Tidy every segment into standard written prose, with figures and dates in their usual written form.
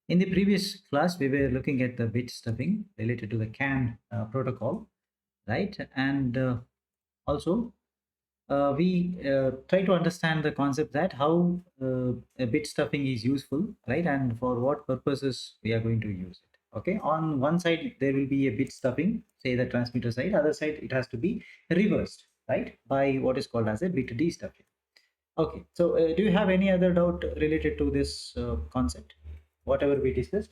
In the previous class, we were looking at the bit stuffing related to the CAN protocol, right? And also, we try to understand the concept that how a bit stuffing is useful, right? And for what purposes we are going to use it. Okay. On one side, there will be a bit stuffing, say the transmitter side. Other side, it has to be reversed, right? By what is called as a bit destuffing. Okay. So, do you have any other doubt related to this concept? Whatever we discussed.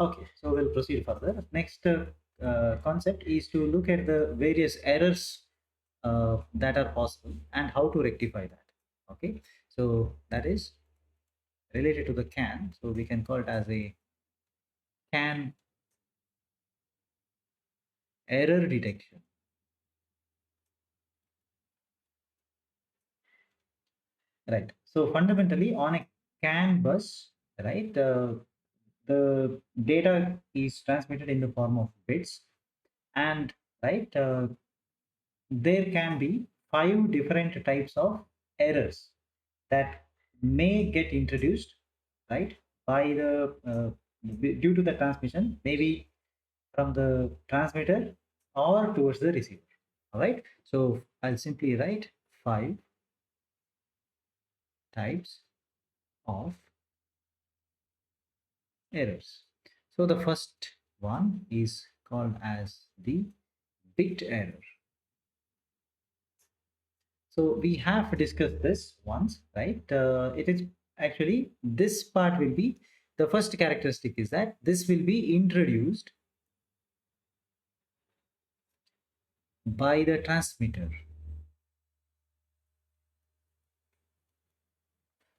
Okay, so we'll proceed further. Next concept is to look at the various errors that are possible and how to rectify that. Okay, so that is related to the CAN. So we can call it as a CAN error detection. Right. So fundamentally, on a CAN bus, right, the data is transmitted in the form of bits, and right, there can be five different types of errors that may get introduced, right, by the due to the transmission, maybe from the transmitter or towards the receiver. All right. So I'll simply write five types of errors. So the first one is called as the bit error. So we have discussed this once, right? It is actually this part will be the first characteristic is that this will be introduced by the transmitter.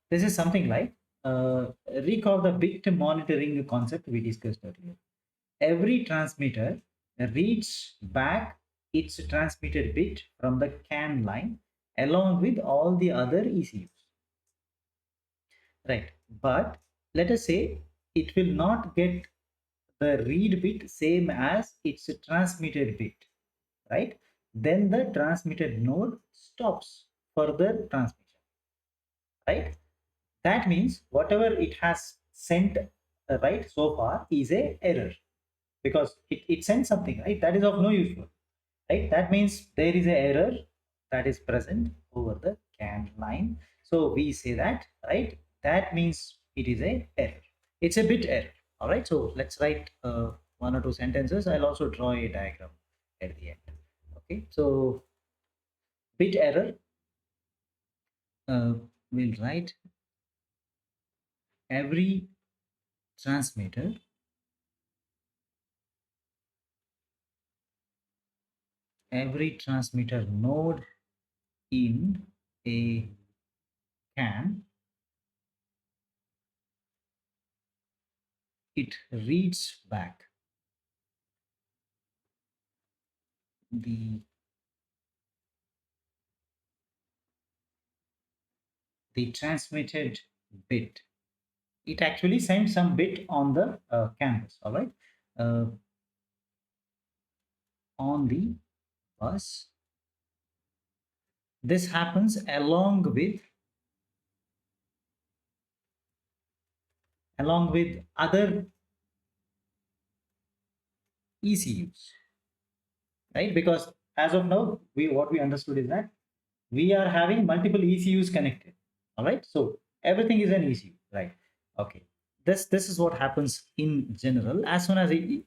This is something like recall the bit monitoring concept we discussed earlier. Every transmitter reads back its transmitted bit from the CAN line along with all the other ECUs. Right. But let us say it will not get the read bit same as its transmitted bit, right? Then the transmitted node stops further transmission, right? That means whatever it has sent right so far is a error because it sent something, right? That is of no use, right? That means there is a error that is present over the CAN line. So we say that, right? That means it is a error. It's a bit error. All right. So let's write one or two sentences. I'll also draw a diagram at the end. Okay. So bit error. Uh, we'll write every transmitter node in a CAN, it reads back the transmitted bit. It actually sends some bit on the canvas, all right, uh, on the bus. This happens along with other ECUs, right? Because as of now, what we understood is that we are having multiple ECUs connected. All right, so everything is an ECU, right? Okay, this is what happens in general. As soon as a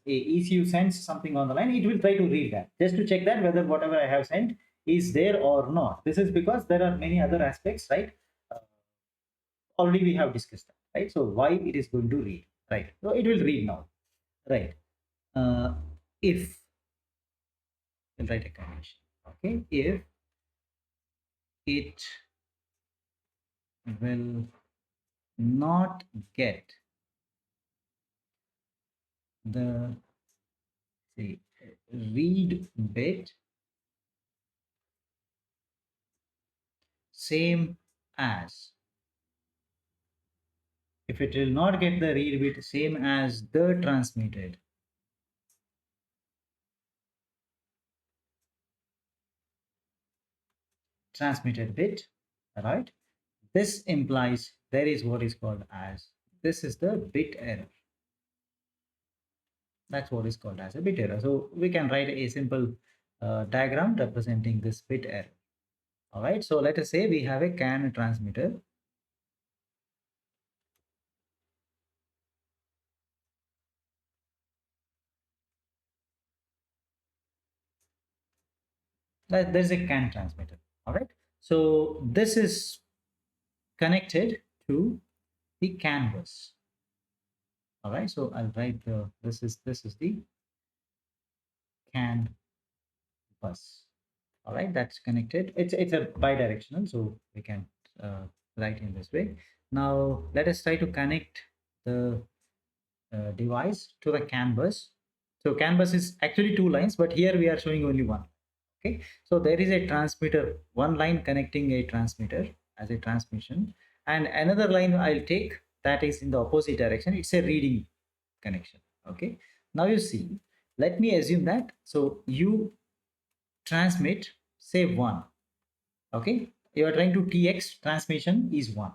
ECU sends something on the line, it will try to read that just to check that whether whatever I have sent is there or not. This is because there are many other aspects, right? Uh, Already we have discussed that, right? So why it is going to read, right? So it will read now, right? Uh, if we'll write a condition, okay, if it will not get the say read bit same as, if it will not get the read bit same as the transmitted bit, right, This implies there is what is called as, this is the bit error. That's what is called as a bit error. So we can write a simple diagram representing this bit error. All right. So let us say we have a CAN transmitter. There's a CAN transmitter. All right. So this is connected to the CAN bus. All right. So I'll write the, this is the CAN bus. All right, that's connected. It's a bidirectional, so we can write in this way. Now let us try to connect the device to the CAN bus. So CAN bus is actually two lines, but here we are showing only one. Okay, so there is a transmitter, one line connecting a transmitter as a transmission, and another line I'll take that is in the opposite direction. It's a reading connection. Okay, now you see, let me assume that, so you transmit say 1. Okay, you are trying to tx, transmission is 1.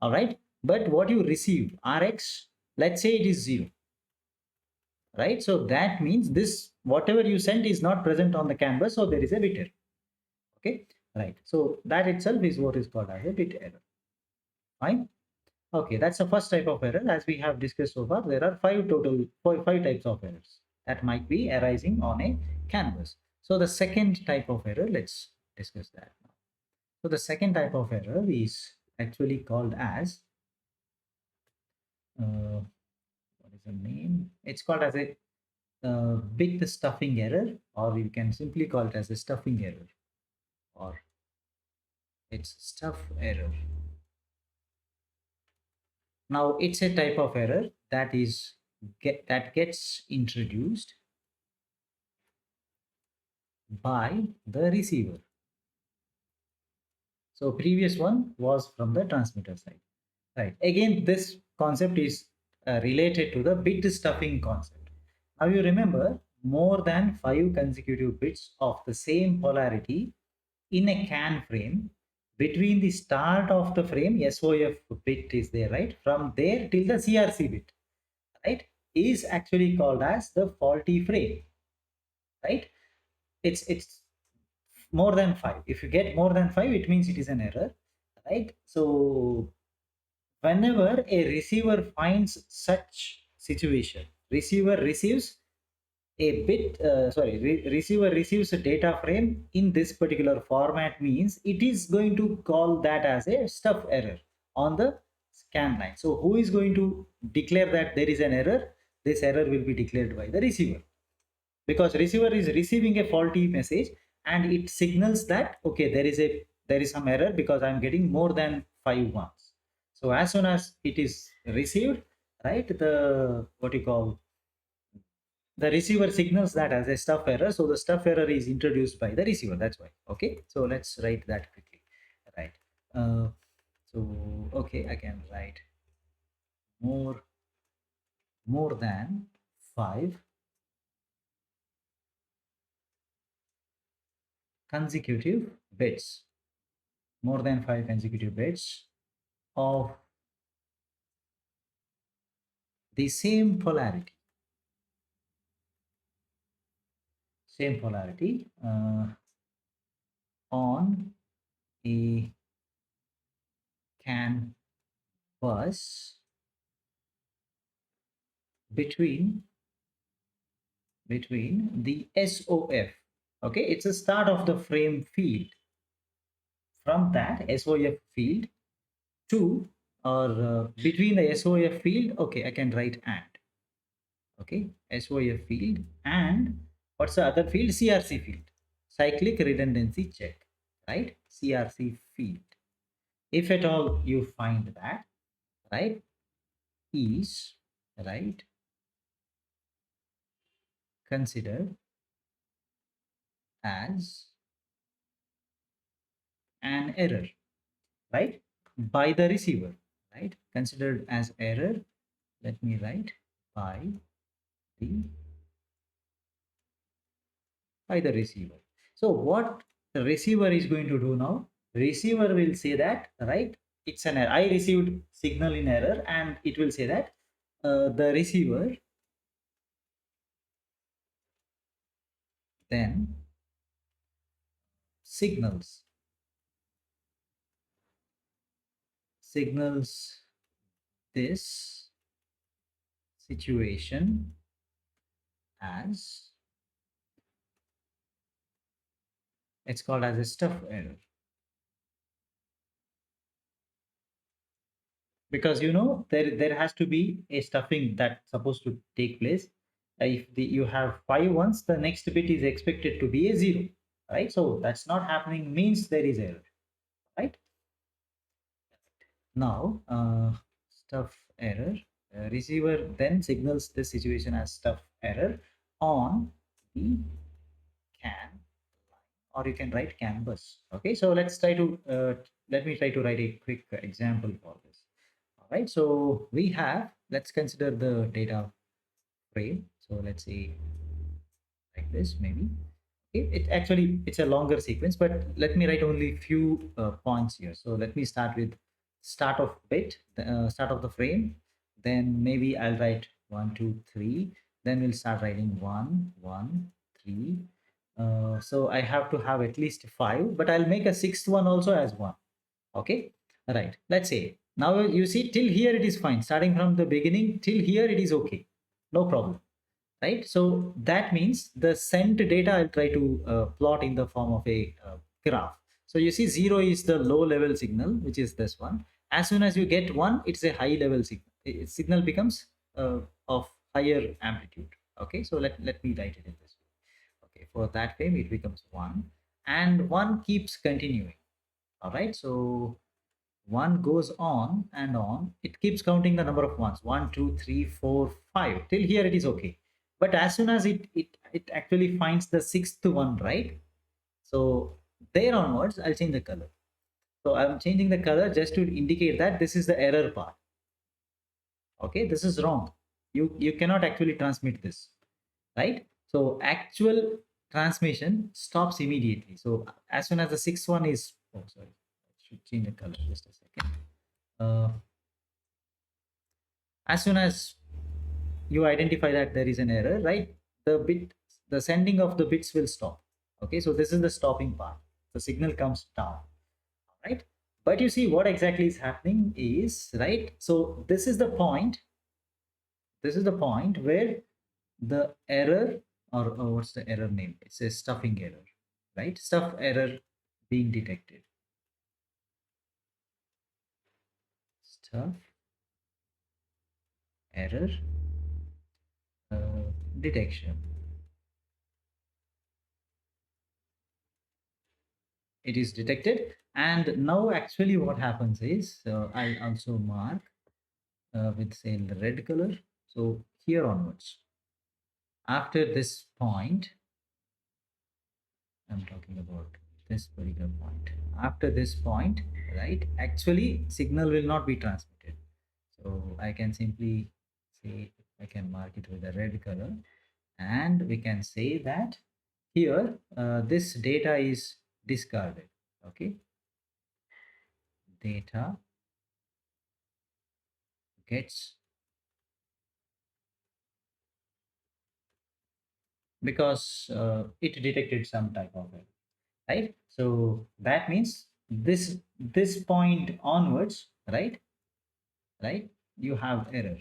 All right, but what you receive rx, let's say it is 0, right? So that means this whatever you sent is not present on the canvas, so there is a bit error. Okay, right, so that itself is what is called as a bit error. Fine. Okay, that's the first type of error. As we have discussed so far, there are five types of errors that might be arising on a canvas. So the second type of error, let's discuss that now. So the second type of error is actually called as what is the name? It's called as a bit stuffing error, or you can simply call it as a stuffing error, or it's stuff error. Now it's a type of error that is that gets introduced by the receiver. So previous one was from the transmitter side, right? Again, this concept is related to the bit stuffing concept. Now you remember, more than 5 consecutive bits of the same polarity in a CAN frame, between the start of the frame, SOF bit is there, right? From there till the CRC bit, right, is actually called as the faulty frame, right? It's more than 5. If you get more than 5, it means it is an error, right? So whenever a receiver finds such situation, receiver receives a bit receiver receives a data frame in this particular format, means it is going to call that as a stuff error on the scan line. So who is going to declare that there is an error? This error will be declared by the receiver, because receiver is receiving a faulty message and it signals that okay, there is some error because I'm getting more than 5 ones. So as soon as it is received, right, the what you call, the receiver signals that as a stuff error, so the stuff error is introduced by the receiver. That's why. Okay, so let's write that quickly. Right, so okay, I can write more than 5 consecutive bits, more than 5 consecutive bits of the same polarity on a CAN bus between the SOF. Okay, it's a start of the frame field. From that SOF field to, or between the SOF field, okay, I can write and. Okay, SOF field and what's the other field? CRC field, cyclic redundancy check, right? CRC field. If at all you find that, right, is, right, considered as an error, right, by the receiver, right, considered as error. Let me write by the receiver. So what the receiver is going to do now? Receiver will say that, right, it's an error. I received signal in error, and it will say that the receiver then signals signals this situation as, it's called as a stuff error, because there has to be a stuffing that's supposed to take place. If you have 5 ones, the next bit is expected to be a 0, right? So that's not happening, means there is error, right? Now, stuff error, receiver then signals this situation as stuff error on the can, or you can write canvas. Okay, so let me try to write a quick example for this. All right, so let's consider the data frame. So let's say like this, maybe. Okay, it's a longer sequence, but let me write only few points here. So let me start with start of the frame. Then maybe I'll write 1 2 3. Then we'll start writing 1 1 3. So I have to have at least 5, but I'll make a sixth one also as 1. Okay, right. Let's say now you see till here it is fine. Starting from the beginning till here it is okay, no problem, right? So that means the sent data I'll try to plot in the form of a graph. So you see 0 is the low level signal, which is this one. As soon as you get 1, it's a high level signal. Signal becomes of higher amplitude. Okay, so let me write it in this way. Okay, for that frame it becomes 1, and 1 keeps continuing. All right, so 1 goes on and on. It keeps counting the number of ones: 1 2 3 4 5. Till here it is okay, but as soon as it actually finds the sixth one, right? So there onwards I'll change the color. So I'm changing the color just to indicate that this is the error part. Okay, this is wrong. You cannot actually transmit this, right? So actual transmission stops immediately. So as soon as the sixth one is, oh sorry, I should change the color, just a second. As soon as you identify that there is an error, right, the sending of the bits will stop. Okay, so this is the stopping part. The signal comes down, right? But you see what exactly is happening is, right, so this is the point where the error, or what's the error name? It's a stuffing error, right? Stuff error being detected. Stuff error detection. It is detected, and now actually what happens is, I also mark with say the red color. So here onwards, after this point, I'm talking about this particular point. After this point, right, actually signal will not be transmitted. So I can simply say, I can mark it with a red color, and we can say that here this data is discarded. Okay, data gets, because it detected some type of error, right? So that means this point onwards, right, you have error.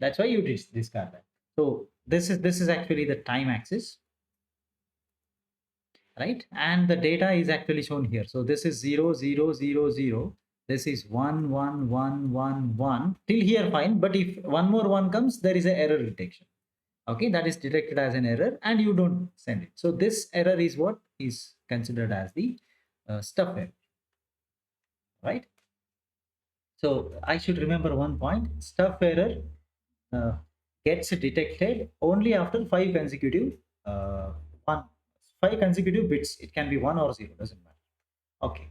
That's why you discard that. So this is actually the time axis, right? And the data is actually shown here. So this is 0 0 0 0. This is 1 1 1 1 1 till here fine, but if one more one comes, there is an error detection. Okay, that is detected as an error, and you don't send it. So this error is what is considered as the stuff error, right? So I should remember one point: stuff error uh, gets detected only after uh, one 5 consecutive bits. It can be 1 or 0, doesn't matter. Okay,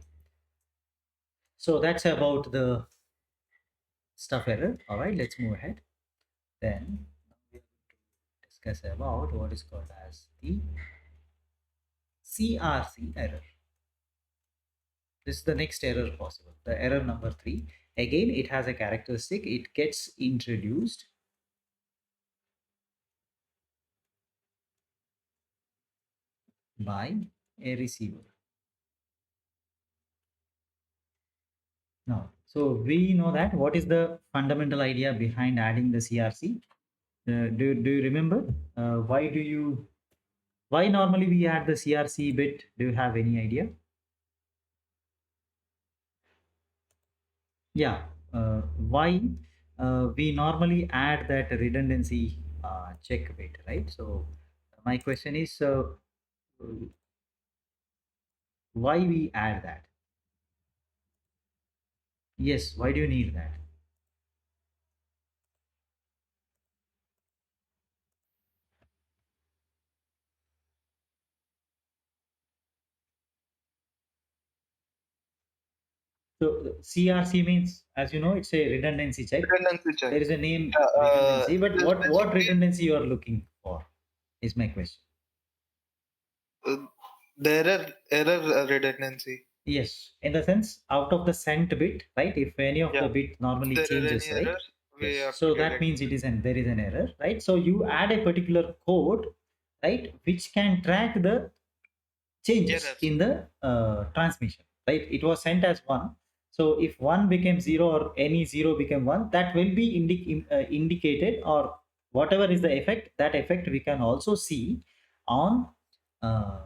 so that's about the stuff error. All right, let's move ahead. Then we'll discuss about what is called as the CRC error. This is the next error possible. The error number three. Again, it has a characteristic. It gets introduced by a receiver. Now, so we know that what is the fundamental idea behind adding the CRC? Do you remember? Why do you why normally we add the CRC bit? Do you have any idea? Yeah. Why we normally add that redundancy check bit, right? So my question is, why we add that? Yes. Why do you need that? So CRC means, as you know, it's a redundancy check. Redundancy check. There is a name Yeah, redundancy, it but is what basically redundancy you are looking for is my question. uh, the error redundancy. Yes, in the sense out of the sent bit, right? If any of the Yeah. bit If normally there are any changes, right? errors, we Yes. have to So that detect means it it. is an there is an error, right? So you add a particular code, right, which can track the changes Errors. in the transmission, right? It was sent as one. So if one became zero or any zero became one, that will be indicated, or whatever is the effect, that effect we can also see on uh,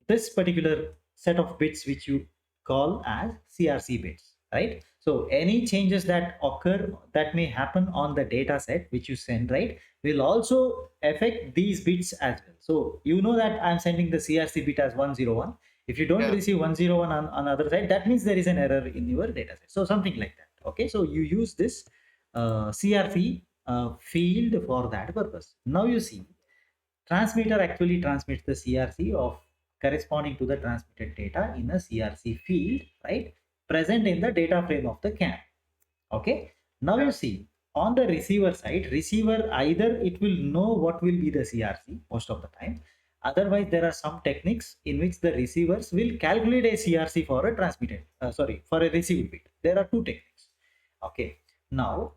this particular set of bits which you call as CRC bits, right? So any changes that occur that may happen on the data set which you send, right, will also affect these bits as well. So you know that I'm sending the CRC bit as 101. If you don't Yeah. receive 101 on other side, that means there is an error in your data set. So something like that. Okay, so you use this CRC field for that purpose. Now you see, transmitter actually transmits the CRC of corresponding to the transmitted data in a CRC field, right, present in the data frame of the CAN. Okay, now you Yeah. see, on the receiver side, receiver either it will know what will be the CRC most of the time, otherwise there are some techniques in which the receivers will calculate a CRC for a transmitted sorry, for a received bit. There are two techniques. Okay, now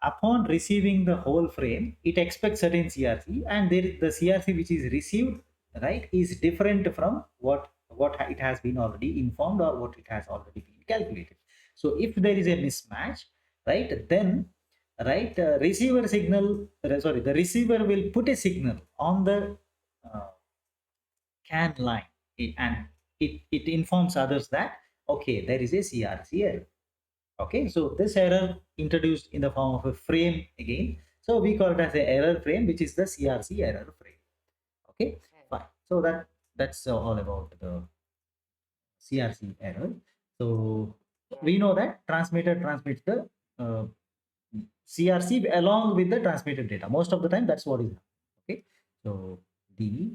upon receiving the whole frame, it expects certain CRC, and there is the CRC which is received, right, is different from what it has been already informed or what it has already been calculated. So if there is a mismatch, right, then, right, receiver signal, sorry, the receiver will put a signal on the uh, CAN line, and it informs others that okay, there is a CRC error. Okay, so this error introduced in the form of a frame again. So we call it as a error frame, which is the CRC error frame. Okay, fine. So that's all about the CRC error. So we know that transmitter transmits the uh, CRC along with the transmitted data. Most of the time, that's what is happening. Okay, so Okay.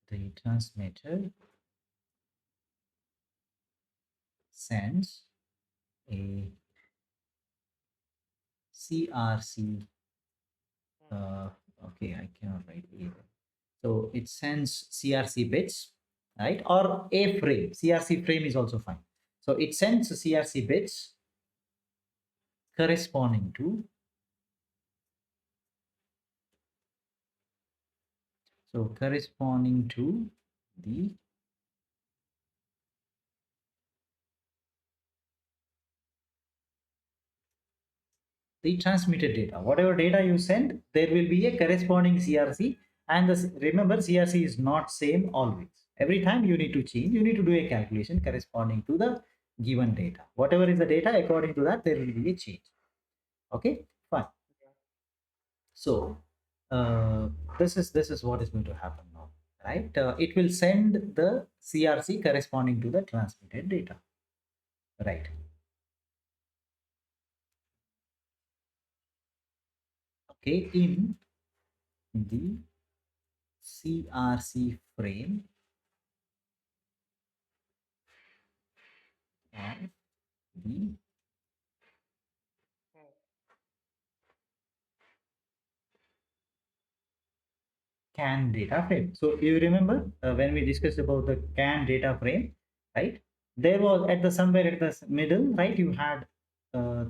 the transmitter sends a CRC. Uh, okay, I cannot write either. So it sends CRC bits, right? Or a frame. CRC frame is also fine. So it sends CRC bits corresponding to, corresponding to the transmitted data. Whatever data you send, there will be a corresponding CRC. And remember, CRC is not same always. Every time you need to change, you need to do a calculation corresponding to the given data. Whatever is the data, according to that, there will be a change. Okay, fine. So this is what is going to happen now, right? It will send the CRC corresponding to the transmitted data, right? Okay, in the CRC frame of the CAN data frame. So you remember when we discussed about the CAN data frame, right? There was at the somewhere at the middle, right? You had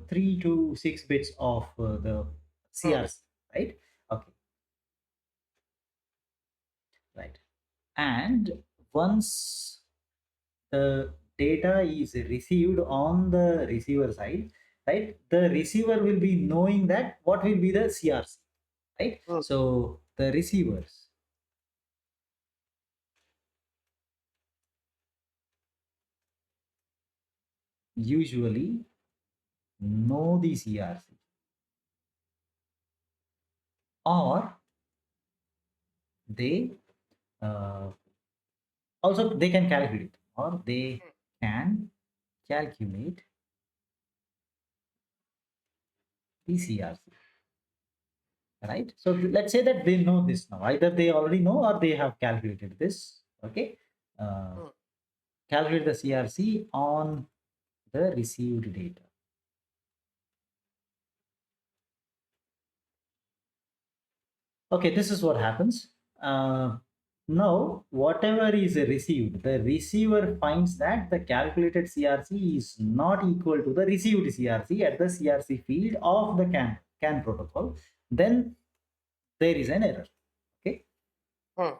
3 to 6 bits of the Hmm. CRC, right? Okay, right. And once the data is received on the receiver side, right? The receiver will be knowing that what will be the CRC, right? Hmm. So the receivers usually know the CRC, or they uh, also they can calculate, or they can calculate the CRC, right? So let's say that they know this now. Either they already know or they have calculated this. Okay, uh, Hmm. calculate the CRC on the received data. Okay, this is what happens. Now, whatever is received, the receiver finds that the calculated CRC is not equal to the received CRC at the CRC field of the CAN protocol. Then there is an error. Okay, Hmm.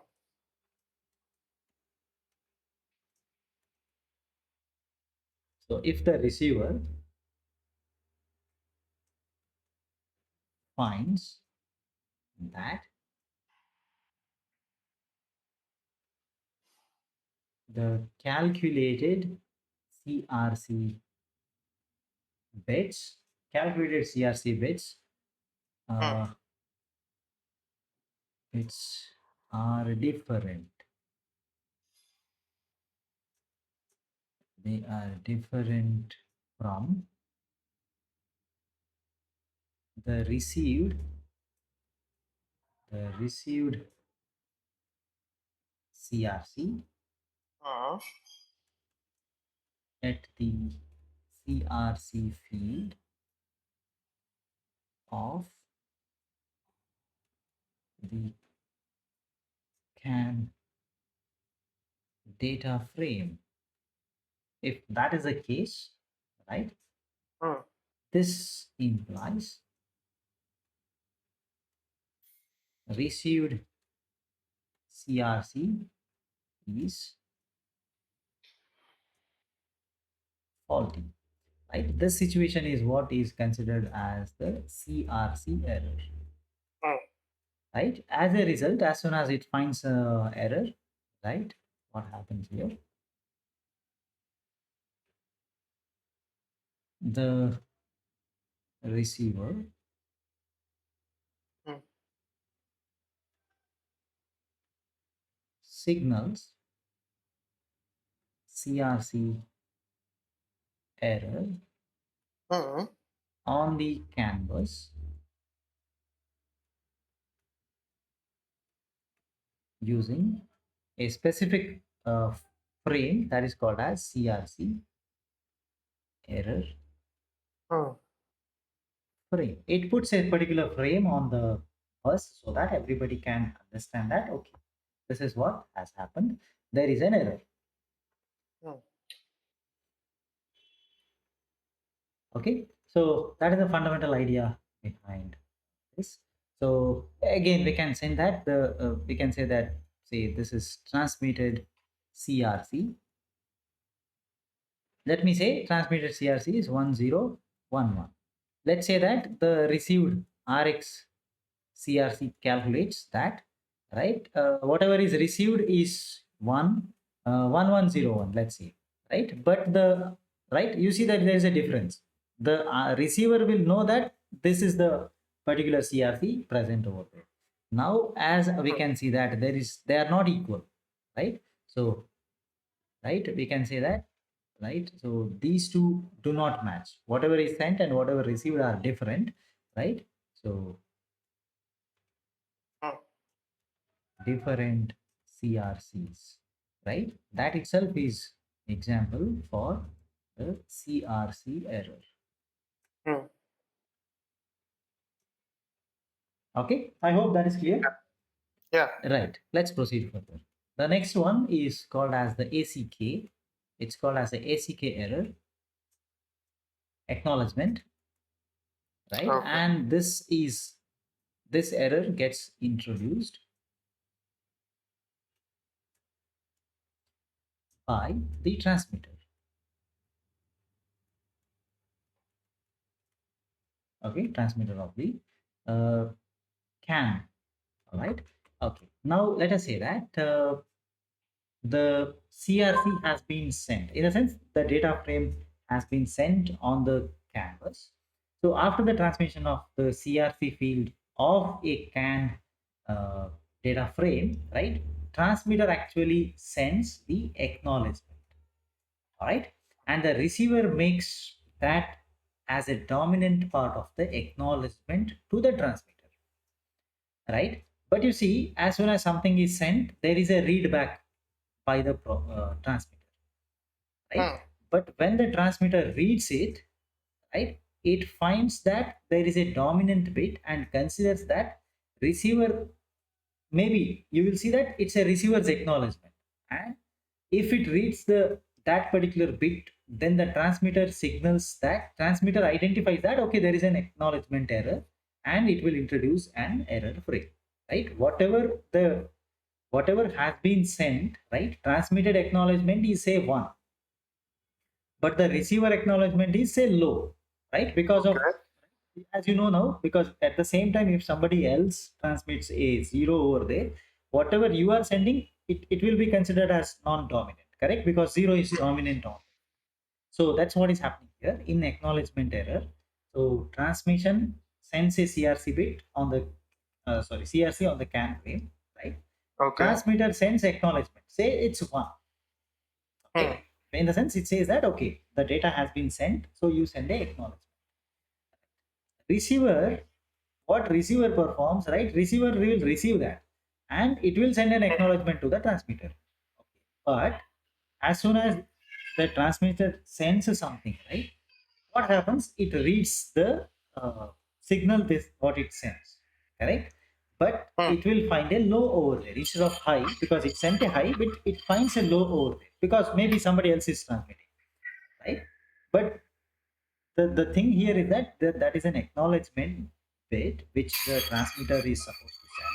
so if the receiver finds that the calculated CRC bits, calculated CRC bits, Hmm. uh, bits are different. They are different from the received CRC Hmm. at the CRC field of the CAN data frame. If that is the case, right, Hmm. this implies received CRC is faulty. Right? This situation is what is considered as the CRC error. Hmm. Right? As a result, as soon as it finds error, right, what happens here? The receiver Hmm. signals CRC error Hmm. on the canvas using a specific frame that is called as CRC error Hmm. frame. It puts a particular frame on the bus so that everybody can understand that, okay, this is what has happened. There is an error. Hmm. Okay, so that is the fundamental idea behind this. So again, we can say that we can say that, say this is transmitted CRC. Let me say transmitted CRC is 1011. Let's say that the received RX CRC calculates that, right? Whatever is received is 1101, let's say, right? But the, right, you see that there is a difference. The receiver will know that this is the particular CRC present over there. Now, as we Hmm. can see that they are not equal, right? So, right, we can say that, right? So these two do not match. Whatever is sent and whatever received are different, right? So Hmm. different CRCs, right? That itself is example for the CRC error. Hmm. Okay, I hope that is clear. Yeah. Right. Let's proceed further. The next one is called as the ACK. It's called as the ACK error acknowledgement, right? Okay. And this error gets introduced by the transmitter. Okay, transmitter of the uh, CAN. All right. Okay. Now let us say that the CRC has been sent. In a sense, the data frame has been sent on the canvas. So after the transmission of the CRC field of a CAN uh, data frame, right, transmitter actually sends the acknowledgement, all right, and the receiver makes that as a dominant part of the acknowledgement to the transmitter, right? But you see, as soon as something is sent, there is a read back by the transmitter, right? Hmm. But when the transmitter reads it, right, it finds that there is a dominant bit and considers that receiver, maybe you will see that it's a receiver's acknowledgement, and if it reads the that particular bit, then the transmitter signals that transmitter identifies that okay, there is an acknowledgement error, and it will introduce an error frame, right? Whatever has been sent, right, transmitted acknowledgement is say 1, but the receiver acknowledgement is say low, right? Because of, Okay. as you know now, because at the same time, if somebody else transmits a 0 over there, whatever you are sending, it will be considered as non-dominant, correct? Because 0 is dominant on. So that's what is happening here in acknowledgement error. So transmission sends a CRC bit on the CRC on the CAN frame, right? Okay. Transmitter sends acknowledgement, say it's 1. Hmm. Okay, in the sense it says that okay, the data has been sent, so you send a acknowledgement. Receiver, what receiver performs, right? Receiver will receive that, and it will send an acknowledgement to the transmitter. Okay. But as soon as the transmitter sends something, right, what happens? It reads the signal, this what it sends, correct? But Hmm. it will find a low over there instead of high, because it sent a high, but it finds a low over there because maybe somebody else is transmitting, right? But the thing here is that that is an acknowledgement bit which the transmitter is supposed to send.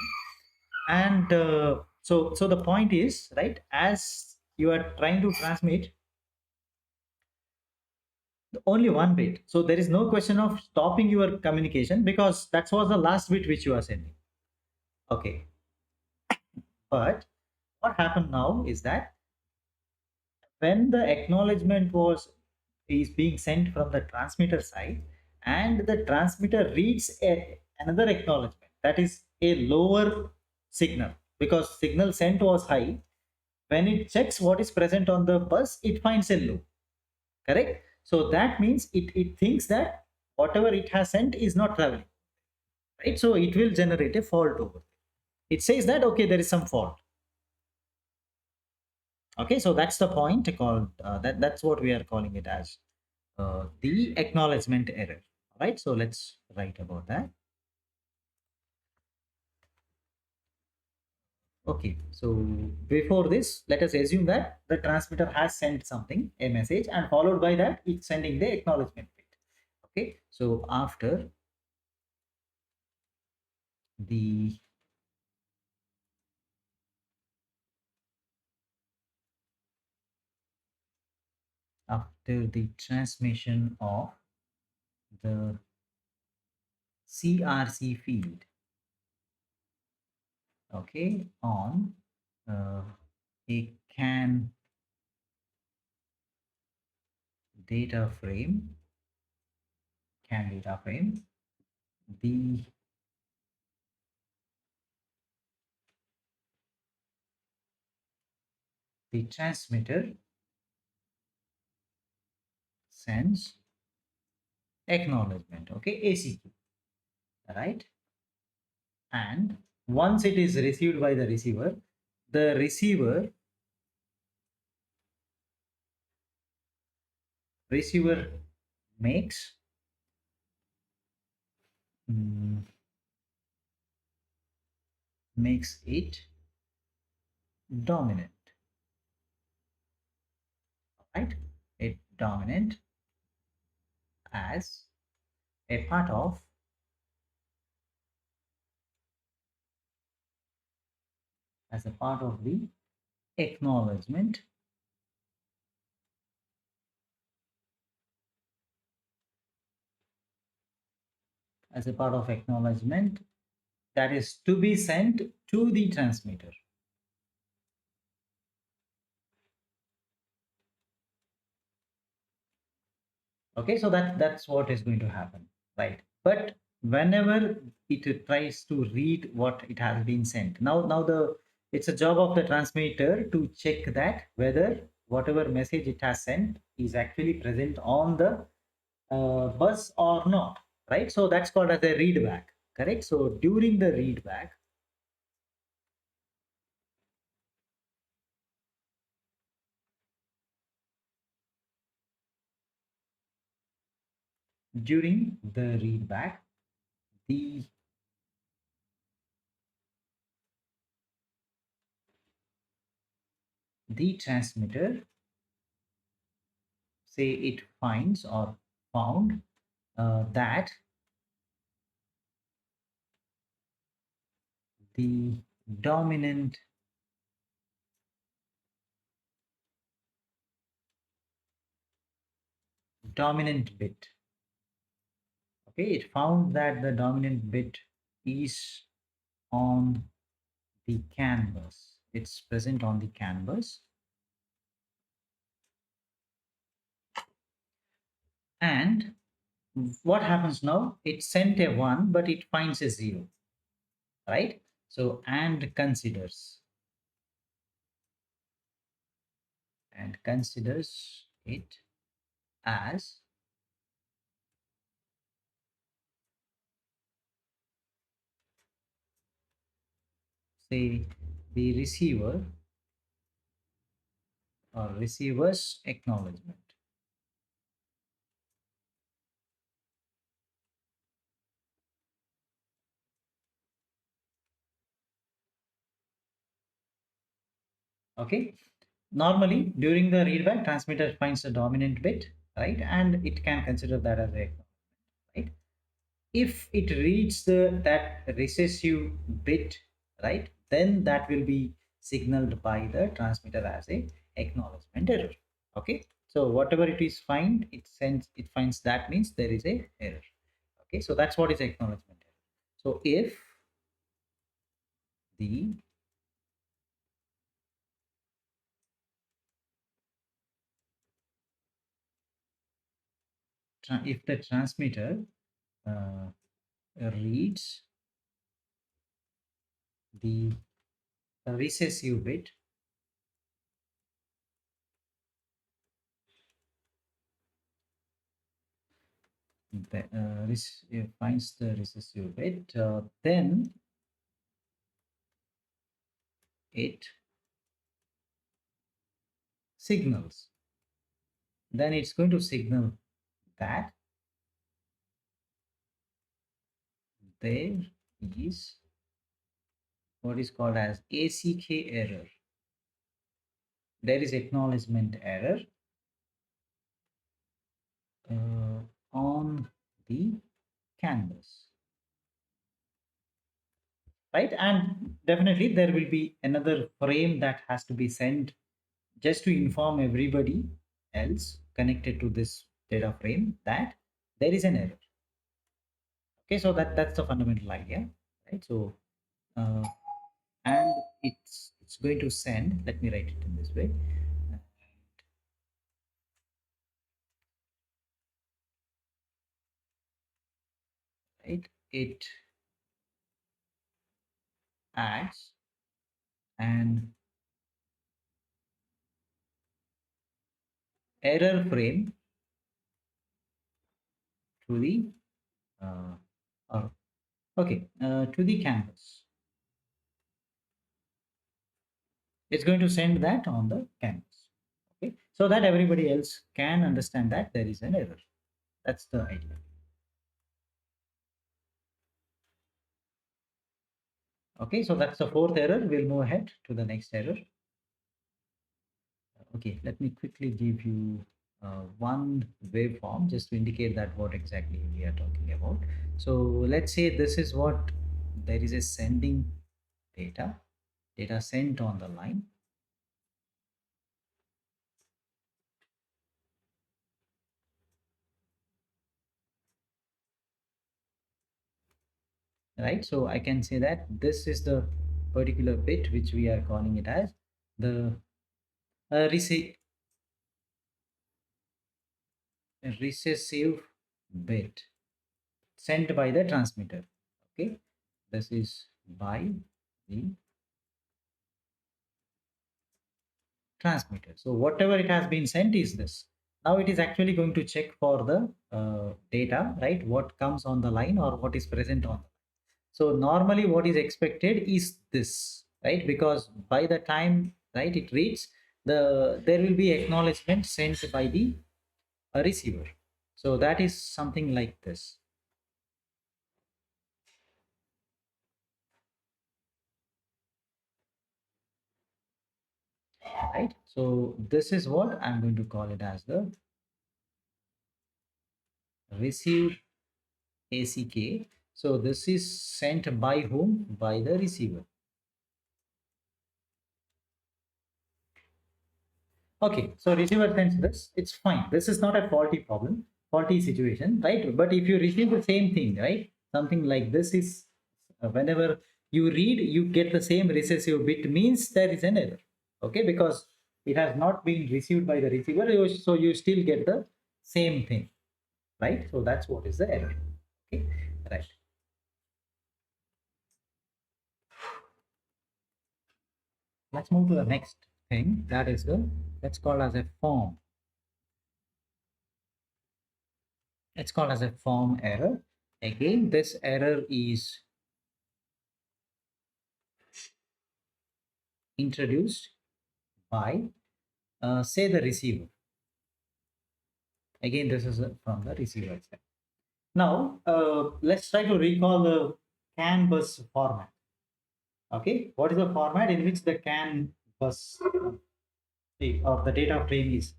And so the point is, right, as you are trying to transmit only one bit, so there is no question of stopping your communication because that was the last bit which you are sending. Okay, but what happened now is that when the acknowledgement was is being sent from the transmitter side, and the transmitter reads another acknowledgement, that is a lower signal, because signal sent was high. When it checks what is present on the bus, it finds a low, correct? So that means it thinks that whatever it has sent is not traveling, right? So it will generate a fault over there. It says that okay, there is some fault. Okay, so that's the point called that's what we are calling it as the acknowledgement error. All right, so let's write about that. Okay, so before this, let us assume that the transmitter has sent something, a message, and followed by that, it's sending the acknowledgement bit. Okay, so the after the transmission of the CRC field, okay, on uh, a data frame, CAN data frame, the transmitter sends acknowledgement, okay, ACQ, right? And once it is received by the receiver makes mm, makes it dominant, right? It dominant as a part of the acknowledgement, as a part of acknowledgement that is to be sent to the transmitter. Okay, so that's what is going to happen, right? But whenever it tries to read what it has been sent, now the it's a job of the transmitter to check that whether whatever message it has sent is actually present on the bus or not, right? So that's called as a read back, correct? So during the read back, during the read back, the transmitter, say it finds or found that the dominant bit. Okay, it found that the dominant bit is on the canvas. It's present on the canvas. And what happens now? It sent a 1, but it finds a 0, right? So, and considers it as, say, the receiver or receiver's acknowledgement. Okay, normally during the readback, transmitter finds the dominant bit, right? And it can consider that as a, right? If it reads that recessive bit, right, then that will be signaled by the transmitter as a acknowledgement error. Okay, so whatever it is find, it finds that means there is a error. Okay, so that's what is acknowledgement error. So if the transmitter uh, reads the recessive bit, finds the recessive bit, then it signals. Then it's going to signal that there is what is called as ACK error. There is acknowledgement error on the canvas, right? And definitely there will be another frame that has to be sent just to inform everybody else connected to this data frame that there is an error. Okay, so that's the fundamental idea, right? So uh, and it's going to send, let me write it in this way, right? It adds an error frame to the uh, or to the canvas. It's going to send that on the canvas, okay, so that everybody else can understand that there is an error. That's the idea. Okay, so that's the fourth error. We'll move ahead to the next error. Okay, let me quickly give you one waveform just to indicate that what exactly we are talking about. So let's say this is what there is a sending data, data sent on the line, right? So I can say that this is the particular bit which we are calling it as the receive recessive bit sent by the transmitter. Okay, this is by the transmitter. So whatever it has been sent is this. Now it is actually going to check for the data, right? What comes on the line or what is present on the line. So normally what is expected is this, right? Because by the time, right, it reads, there will be acknowledgement sent by the receiver. So that is something like this, right? So this is what I'm going to call it as the received ACK. So this is sent by whom? By the receiver. Okay, so receiver sends this, it's fine. This is not a faulty problem, faulty situation, right? But if you receive the same thing, right? Something like this is whenever you read, you get the same recessive bit means there is an error. Okay, because it has not been received by the receiver, so you still get the same thing, right? So that's what is the error. Okay, right. Let's move to the next thing. That is the, let's call as a form. It's called as a form error. Again, this error is introduced by, say, the receiver. Again, this is from the receiver side. Now, let's try to recall the CAN bus format. Okay, what is the format in which the CAN bus or the data frame is?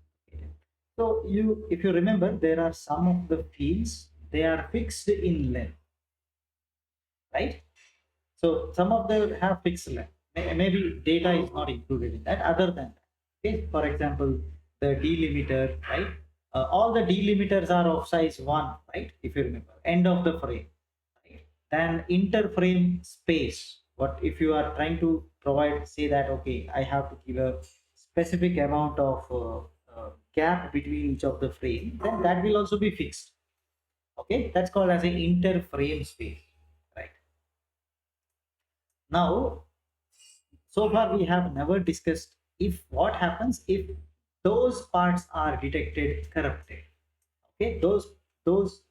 So, if you remember, there are some of the fields they are fixed in length, right? So some of them have fixed length. Maybe data is not included in that. Other than that, okay. For example, the delimiter, right? All the delimiters are of size one, right? If you remember, end of the frame, right? Then interframe space. What if you are trying to provide? Say that okay, I have to give a specific amount of gap between each of the frame. Then that will also be fixed. Okay, that's called as an interframe space, right? Now so far we have never discussed if what happens if those parts are detected corrupted. Okay, those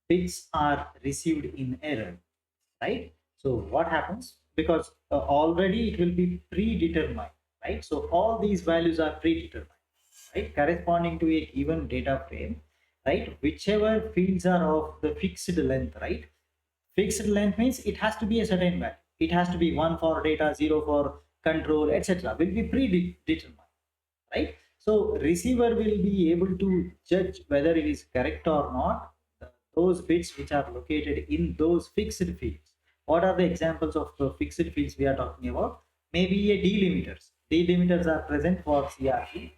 bits are received in error, right? So what happens, because already it will be predetermined, right? So all these values are predetermined, right, corresponding to a given data frame, right? Whichever fields are of the fixed length, right? Fixed length means it has to be a certain value. It has to be 1 for data, 0 for control, etc. Will be predetermined, right? So receiver will be able to judge whether it is correct or not, those bits which are located in those fixed fields. What are the examples of the fixed fields we are talking about? Maybe a delimiters. Delimiters are present for CRT.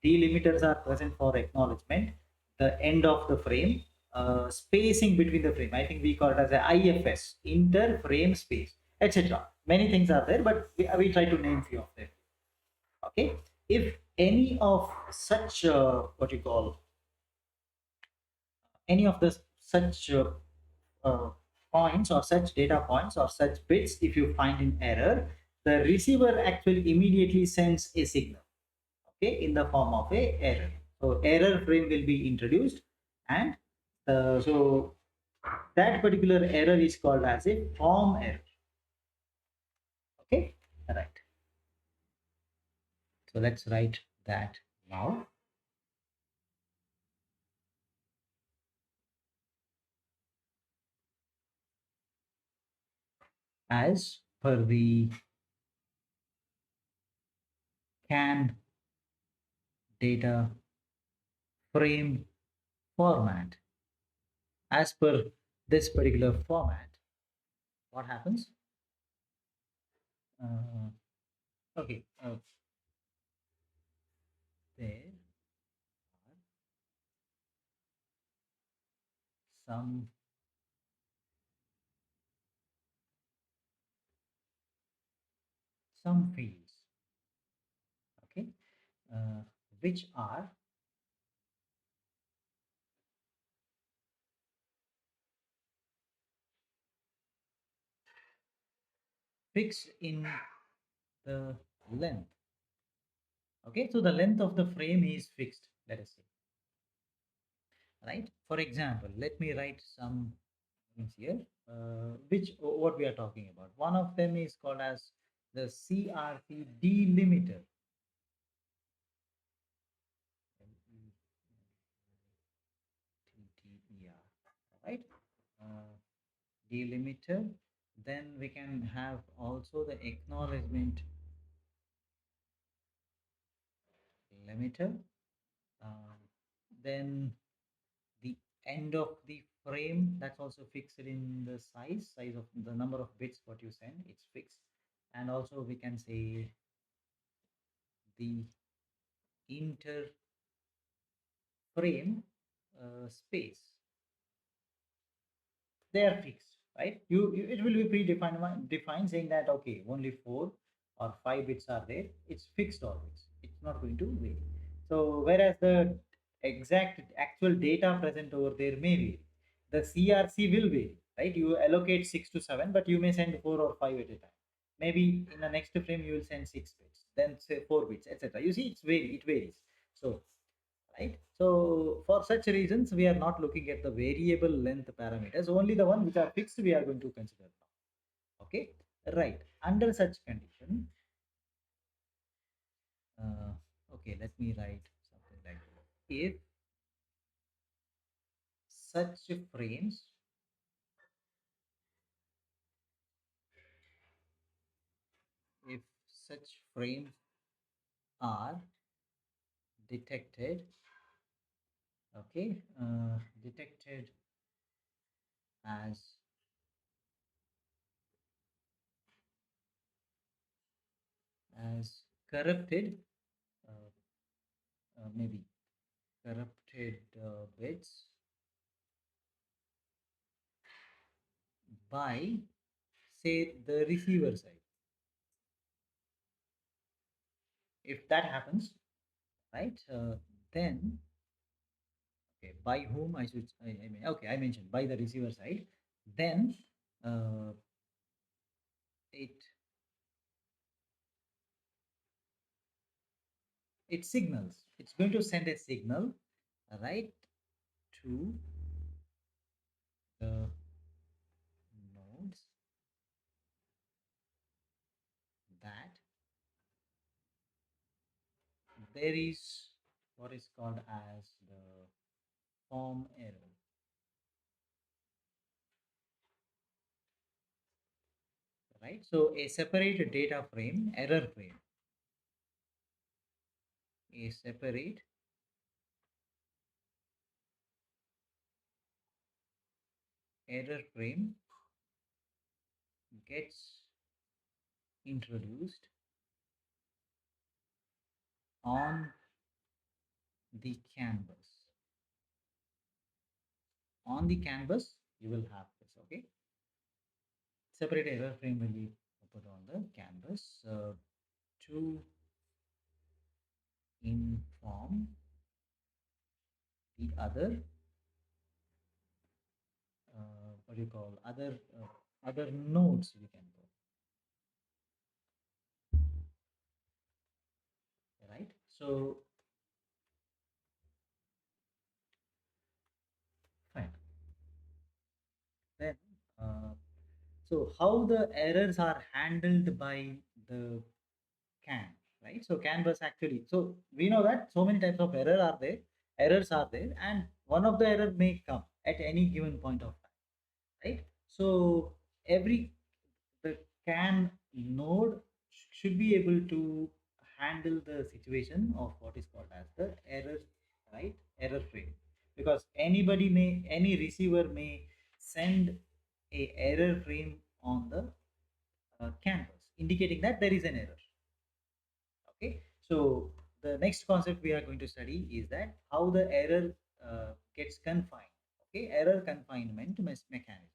Delimiters are present for acknowledgement, the end of the frame, spacing between the frame. I think we call it as a IFS, inter-frame space, etc. Many things are there, but we try to name few of them. Okay, if any of such what you call any of the such uh, points or such data points or such bits, if you find an error, the receiver actually immediately sends a signal, okay, in the form of a error. So error frame will be introduced, and so that particular error is called as a form error. Okay, right. So let's write that now as per the CAN data frame format. As per this particular format, what happens? Uh, okay, there are some fields, okay, uh, which are fixed in the length. Okay, so the length of the frame is fixed, let us say, right? For example, let me write some things here, which what we are talking about. One of them is called as the CRC delimiter. Right? Uh, Delimiter. Then we can have also the acknowledgement limiter. Uh, then the end of the frame, that's also fixed in the size of the number of bits what you send, it's fixed. And also we can say the inter frame space, they are fixed, right? It will be predefined defined, saying that okay, only 4 or 5 bits are there. It's fixed always. It's not going to vary. So whereas the exact actual data present over there may vary, the CRC will vary, right? You allocate 6 to 7, but you may send 4 or 5 at a time. Maybe in the next frame you will send 6 bits, then say 4 bits, etc. You see, it varies. So right? So for such reasons, we are not looking at the variable length parameters, only the one which are fixed we are going to consider now. Okay, right. Under such condition, uh, okay, let me write something like this. If such frames, if such frames are detected, okay, detected as corrupted, uh, maybe corrupted bits by, say, the receiver side. If that happens, right, then okay, by whom I should, I mean, okay, I mentioned by the receiver side, then uh, it signals. It's going to send a signal, right, to the nodes that there is what is called as the form error, right? So a separate data frame, error frame, a separate error frame gets introduced on the canvas. On the canvas, you will have this, okay? Separate error frame will be put on the canvas to inform the other, what do you call, other nodes we can go, right? So, fine. Then, so how the errors are handled by the can, right? So canvas actually, so we know that so many types of errors are there, and one of the error may come at any given point of time, right? So every the can node should be able to handle the situation of what is called as the error, right? Error frame. Because any receiver may send a error frame on the canvas, indicating that there is an error. Okay, so the next concept we are going to study is that how the error gets confined. Okay, error confinement mechanism,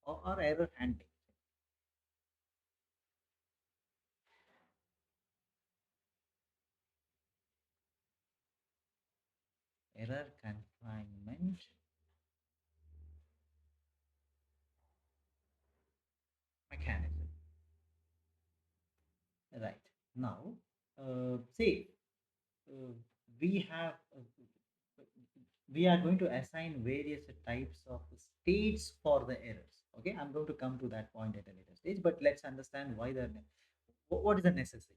or error handling. Error confinement mechanism. Right. Now, say uh, we have we are going to assign various types of states for the errors. Okay, I'm going to come to that point at a later stage, but let's understand why what is the necessity.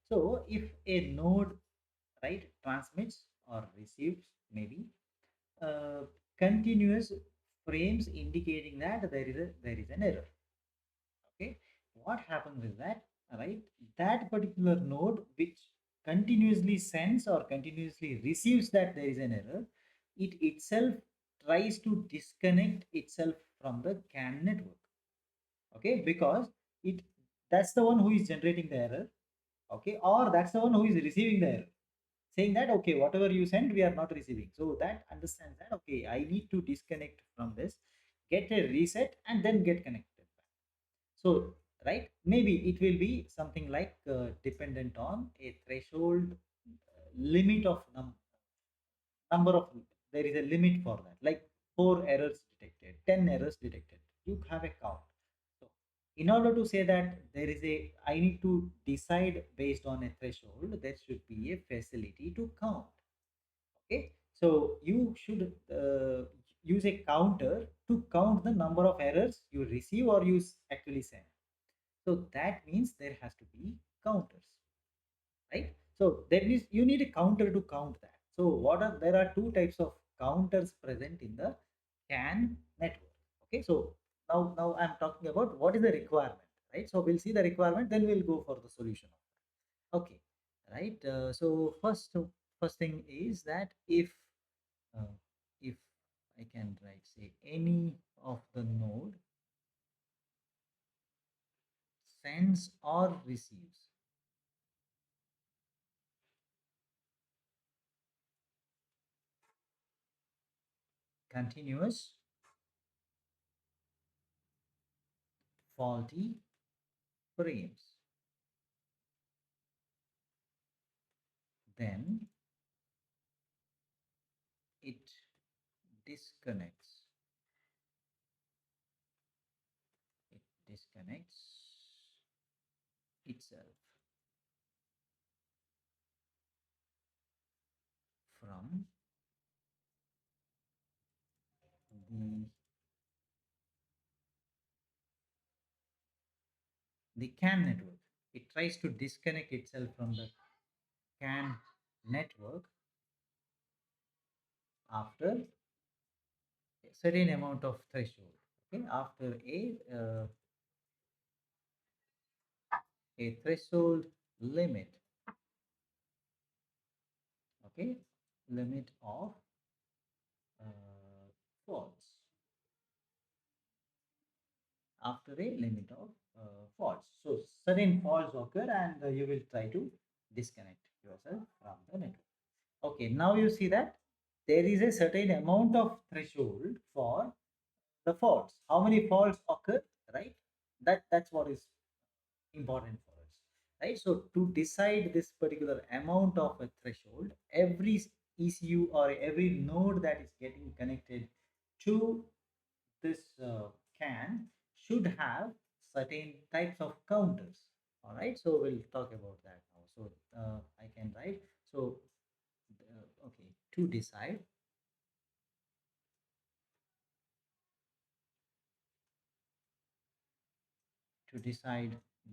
So, if a node, right, transmits or receives maybe uh, continuous frames indicating that there is an error. Okay, what happens is that, right, that particular node which continuously sends or continuously receives that there is an error, it itself tries to disconnect itself from the CAN network. Okay, because it that's the one who is generating the error. Okay, or that's the one who is receiving the error, saying that okay, whatever you send we are not receiving. So that understands that okay, I need to disconnect from this, get a reset, and then get connected back. So, right, maybe it will be something like dependent on a threshold limit of number of, there is a limit for that, like 4 errors detected, 10 errors detected. You have a count. So, in order to say that there is a, I need to decide based on a threshold, there should be a facility to count. Okay, so you should use a counter to count the number of errors you receive or you actually send. So that means there has to be counters, right? So there is, you need a counter to count that. So what are, there are two types of counters present in the CAN network. Okay, so now I'm talking about what is the requirement, right? So we'll see the requirement, then we'll go for the solution of that. Okay, right? So first thing is that uh, if I can write, say, any of the node sends or receives continuous faulty frames, then it disconnects. It disconnects itself from the CAN network. It tries to disconnect itself from the CAN network after a certain amount of threshold. Okay, after a threshold limit. Okay, limit of faults, after a limit of faults. So certain faults occur and you will try to disconnect yourself from the network. Okay, now you see that there is a certain amount of threshold for the faults. How many faults occur, right? That's what is important for us, right? So to decide this particular amount of a threshold, every ECU or every node that is getting connected to this can should have certain types of counters. All right, so we'll talk about that now. So I can write, so okay, to decide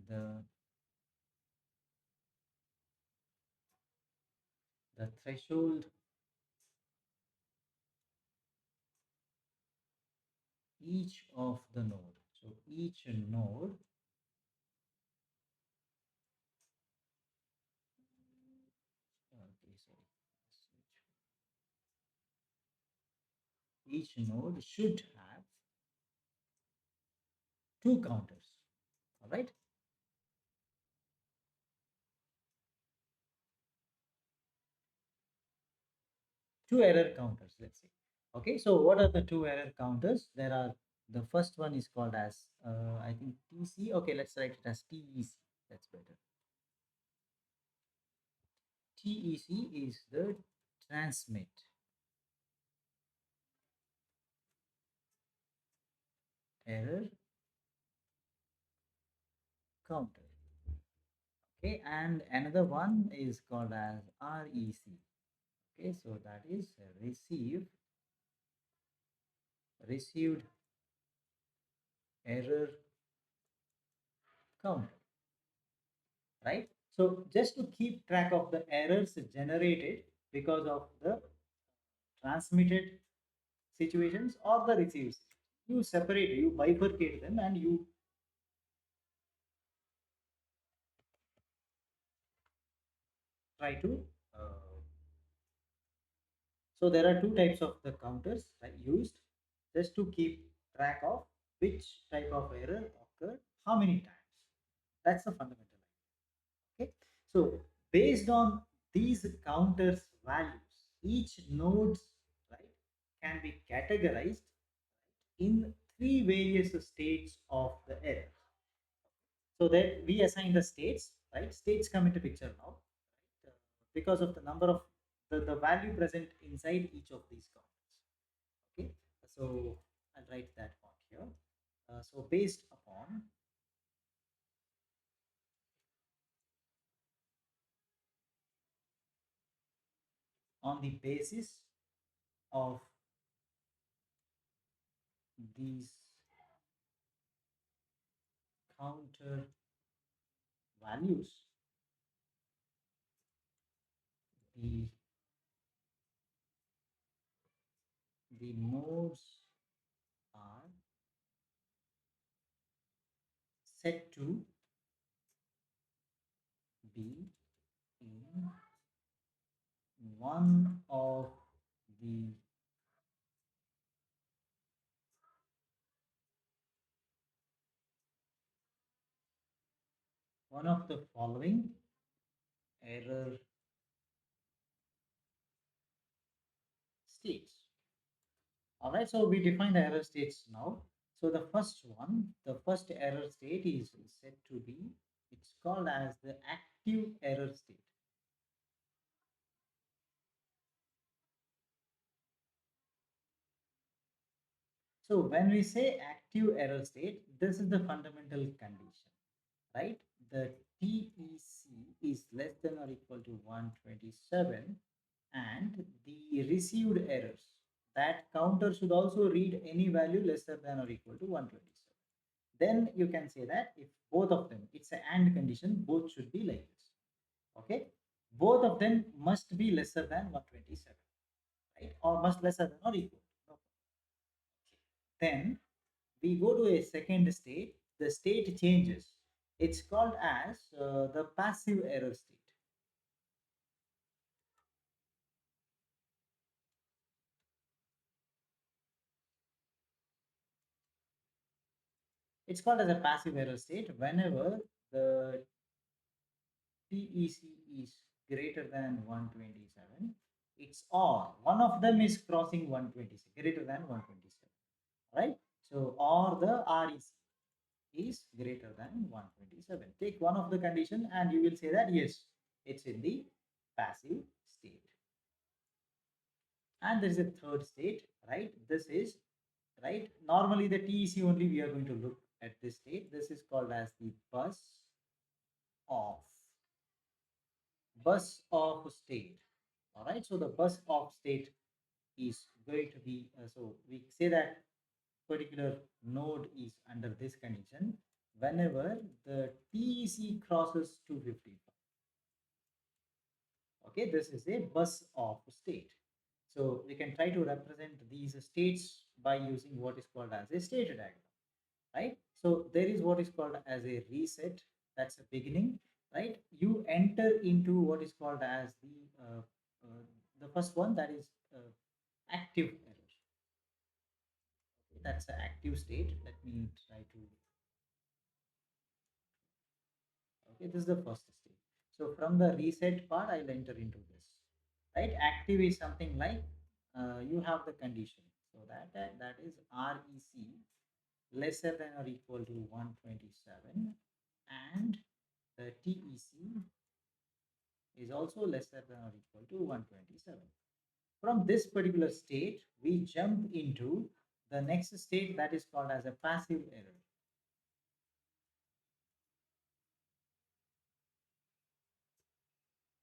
the threshold, each of the node, so each node sorry. Each node should have two counters. All right. Two error counters, let's say. Okay, so what are the two error counters? There are, the first one is called as I think TC. Okay, let's write it as TEC. That's better. TEC is the transmit error counter. Okay, and another one is called as REC. Okay, so that is received error counter, right? So just to keep track of the errors generated because of the transmitted situations or the received, you separate, you bifurcate them, and you try to so there are two types of the counters, right, used just to keep track of which type of error occurred how many times. That's the fundamental idea. Okay, so based on these counters values, each nodes, right, can be categorized in three various states of the error. So that we assign the states, right? States come into picture now, right? Because of the number of the value present inside each of these counters. Okay, so I'll write that part here. So based on the basis of these counter values, the the nodes are set to be in one of the following error states. All right, so we define the error states now. So the first one, the first error state is said to be, it's called as the active error state. So when we say active error state, this is the fundamental condition, right? The TEC is less than or equal to 127, and the received errors, that counter should also read any value lesser than or equal to 127. Then you can say that if both of them, it's an and condition, both should be like this. Okay, both of them must be lesser than 127, right? Or must lesser than or equal. No. Okay. Then we go to a second state, the state changes. It's called as the passive error state. It's called as a passive error state whenever the TEC is greater than 127. It's or one of them is crossing 127, greater than 127, right? So, or the REC is greater than 127. Take one of the condition and you will say that yes, it's in the passive state. And there is a third state, right? This is, right, normally the TEC only we are going to look at this state. This is called as the off bus off state. All right, so the bus off state is going to be so we say that particular node is under this condition whenever the TEC crosses 255. Okay, this is a bus off state. So we can try to represent these states by using what is called as a state diagram, right? So there is what is called as a reset, that's a beginning, right? You enter into what is called as the uh, the first one, that is active error. Okay, that's the active state. Let me try to. Okay, this is the first state. So from the reset part, I'll enter into this. Right, active is something like you have the condition. So that is REC lesser than or equal to 127, and the TEC is also lesser than or equal to 127. From this particular state, we jump into the next state, that is called as a passive error.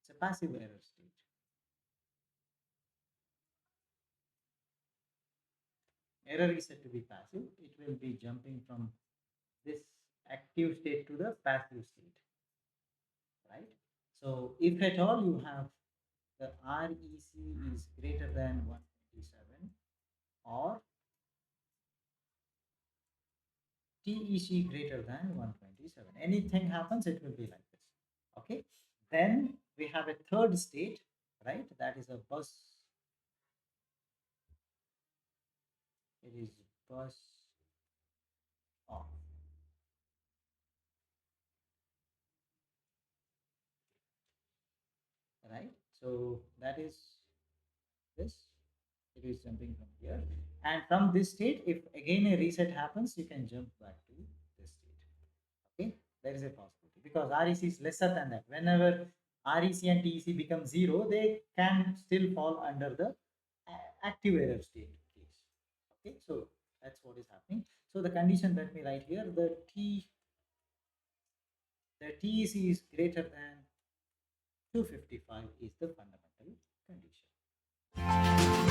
It's a passive error state. Error is said to be passive. It will be jumping from this active state to the passive state, right? So if at all you have the REC is greater than 127, or TEC greater than 127, anything happens, it will be like this. Okay. Then we have a third state, right? That is a bus. It is bus off, right? So that is this. It is jumping from here. And from this state, if again a reset happens, you can jump back to this state. Okay, there is a possibility because REC is lesser than that. Whenever REC and TEC become zero, they can still fall under the active error state case. Okay, so that's what is happening. So the condition, let me write here, the TEC is greater than 255 is the fundamental condition.